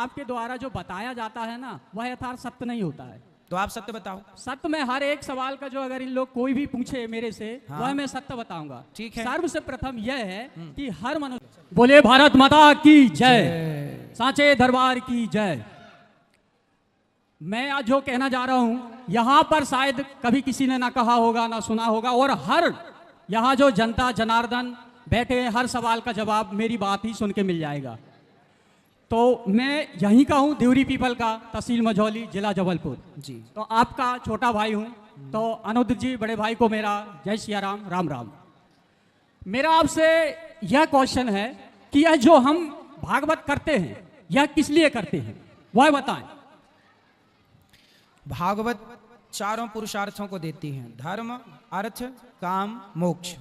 आपके द्वारा जो बताया जाता है ना वह यथार्थ सत्य नहीं होता है। तो आप सत्य बताओ। सत्य में हर एक सवाल का जो अगर इन लोग कोई भी पूछे मेरे से हाँ। वह मैं सत्य बताऊंगा। ठीक है। सर्वसे प्रथम यह है कि हर मनुष्य बोले भारत माता की जय, सांचे दरबार की जय। मैं आज जो कहना जा रहा हूं यहां पर शायद कभी किसी ने ना कहा होगा ना सुना होगा, और हर यहां जो जनता जनार्दन बैठे हैं हर सवाल का जवाब मेरी बात ही सुन के मिल जाएगा। तो मैं यहीं का हूँ, देवरी पीपल का, तहसील मझौली, जिला जबलपुर जी। तो आपका छोटा भाई हूँ। तो अनुरुद्ध जी बड़े भाई को मेरा जय सिया राम, राम राम। मेरा आपसे यह क्वेश्चन है कि यह जो हम भागवत करते हैं यह किस लिए करते हैं वह बताएं। भागवत चारों पुरुषार्थों को देती है, धर्म, अर्थ, काम, मोक्ष।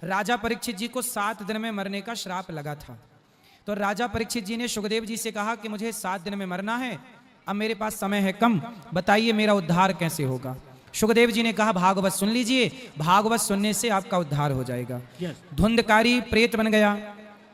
राजा परीक्षित जी को 7 दिन में मरने का श्राप लगा था। तो राजा परीक्षित जी ने सुखदेव जी से कहा कि मुझे 7 दिन में मरना है, अब मेरे पास समय है कम, बताइए मेरा उद्धार कैसे होगा। सुखदेव जी ने कहा भागवत सुन लीजिए, भागवत सुनने से आपका उद्धार हो जाएगा। धुंधकारी प्रेत बन गया,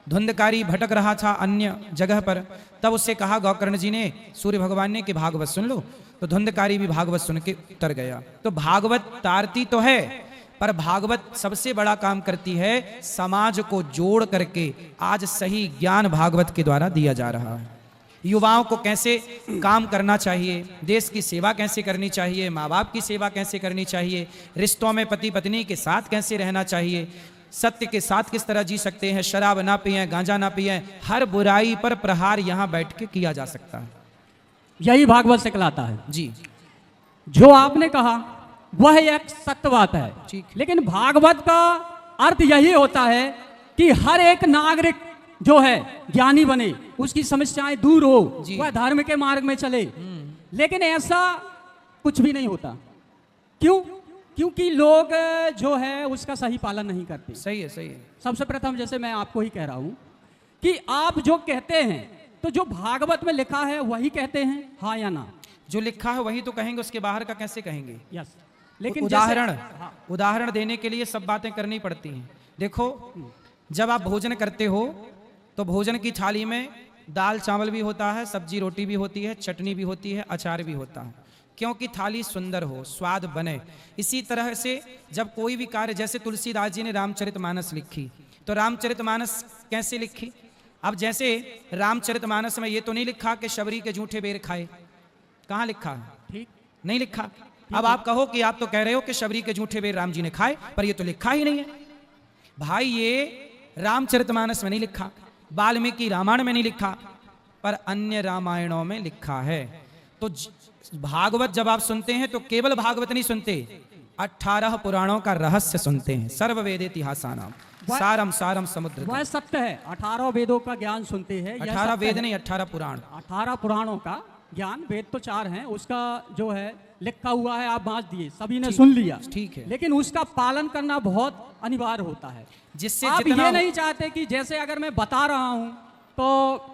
धुंधकारी भटक रहा था अन्य जगह पर, तब उससे कहा गोकर्ण जी ने, सूर्य भगवान ने, कि भागवत सुन लो। तो धुंधकारी भी भागवत सुन के उतर गया। तो भागवत तारती तो है, पर भागवत सबसे बड़ा काम करती है, समाज को जोड़ करके आज सही ज्ञान भागवत के द्वारा दिया जा रहा है। युवाओं को कैसे काम करना चाहिए, देश की सेवा कैसे करनी चाहिए, माँ बाप की सेवा कैसे करनी चाहिए, रिश्तों में पति पत्नी के साथ कैसे रहना चाहिए, सत्य के साथ किस तरह जी सकते हैं, शराब ना पिए, गांजा ना पिए, हर बुराई पर प्रहार यहाँ बैठ के किया जा सकता है। यही भागवत से कहलाता है जी। जो आपने कहा वह एक सत्य बात है, ठीक। लेकिन भागवत का अर्थ यही होता है कि हर एक नागरिक जो है ज्ञानी बने, उसकी समस्याएं दूर हो, वह धर्म के मार्ग में चले। लेकिन ऐसा कुछ भी नहीं होता। क्यों? क्योंकि लोग जो है उसका सही पालन नहीं करते। सही है, सही है। सबसे प्रथम जैसे मैं आपको ही कह रहा हूं कि आप जो कहते हैं तो जो भागवत में लिखा है वही कहते हैं, हाँ या ना? जो लिखा है वही तो कहेंगे, उसके बाहर का कैसे कहेंगे? यस। लेकिन उदाहरण देने के लिए सब बातें करनी पड़ती हैं। देखो, जब आप भोजन करते हो तो भोजन की थाली में दाल चावल भी होता है, सब्जी रोटी भी होती है, चटनी भी होती है, अचार भी होता है, क्योंकि थाली सुंदर हो, स्वाद बने। इसी तरह से जब कोई भी कार्य, जैसे तुलसीदास जी ने रामचरितमानस लिखी, तो रामचरितमानस कैसे लिखी? अब जैसे रामचरितमानस में ये तो नहीं लिखा कि शबरी के जूठे बेर खाए, कहाँ लिखा है? ठीक नहीं लिखा। अब आप कहो कि आप तो कह रहे हो कि शबरी के जूठे बेर राम जी ने खाए, पर ये तो लिखा ही नहीं है। भाई ये रामचरितमानस में नहीं लिखा, वाल्मीकि रामायण में नहीं लिखा, पर अन्य रामायणों में लिखा है। तो भागवत जब आप सुनते हैं तो केवल भागवत नहीं सुनते, 18 पुराणों का रहस्य सुनते हैं। सर्ववेद इतिहासानाम सारम सारम समुद्र। वह सत्य है, 18 वेदों का ज्ञान सुनते हैं। 18 वेद नहीं, 18 पुराण, 18 पुराणों का ज्ञान। वेद तो 4 हैं, उसका जो है लिखा हुआ है, आप बांट दिए, सभी ने सुन लिया, ठीक है। लेकिन उसका पालन करना बहुत अनिवार्य होता है। जिससे आप ये नहीं चाहते कि जैसे अगर मैं बता रहा हूं तो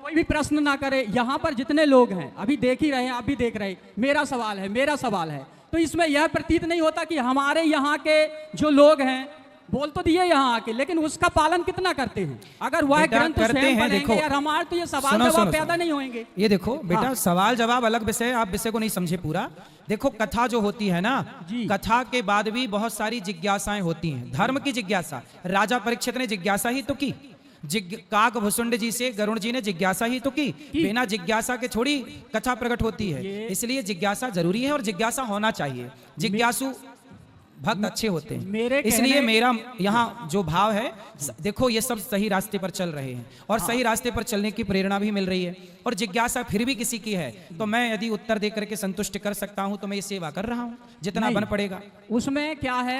कोई भी प्रश्न ना करे। यहाँ पर जितने लोग हैं अभी देख ही रहे हैं, आप भी देख रहे हैं, मेरा सवाल है, मेरा सवाल है, तो इसमें यह प्रतीत नहीं होता कि हमारे यहाँ के जो लोग हैं बोल तो दिए यहाँ आके, लेकिन उसका पालन कितना करते हैं? अगर वह ग्रंथ करते हैं, देखो या रामायण, तो ये सवाल जवाब पैदा नहीं होंगे। ये देखो बेटा, सवाल जवाब अलग विषय, आप विषय को नहीं समझे पूरा। देखो, कथा जो होती है ना, कथा के बाद भी बहुत सारी जिज्ञासाएं होती हैं। धर्म की जिज्ञासा, राजा परीक्षित ने जिज्ञासा ही तो की। काक भुसुंड जी से गरुण जी ने जिज्ञासा ही तो की। बिना जिज्ञासा के थोड़ी कथा प्रकट होती है, इसलिए जिज्ञासा जरूरी है और जिज्ञासा होना चाहिए। जिज्ञासु भक्त अच्छे होते हैं। इसलिए मेरा यहाँ जो भाव है, देखो ये सब सही रास्ते पर चल रहे हैं और सही रास्ते पर चलने की प्रेरणा भी मिल रही है, और जिज्ञासा फिर भी किसी की है तो मैं यदि उत्तर देकर के संतुष्ट कर सकता हूँ तो मैं ये सेवा कर रहा हूँ, जितना बन पड़ेगा। उसमें क्या है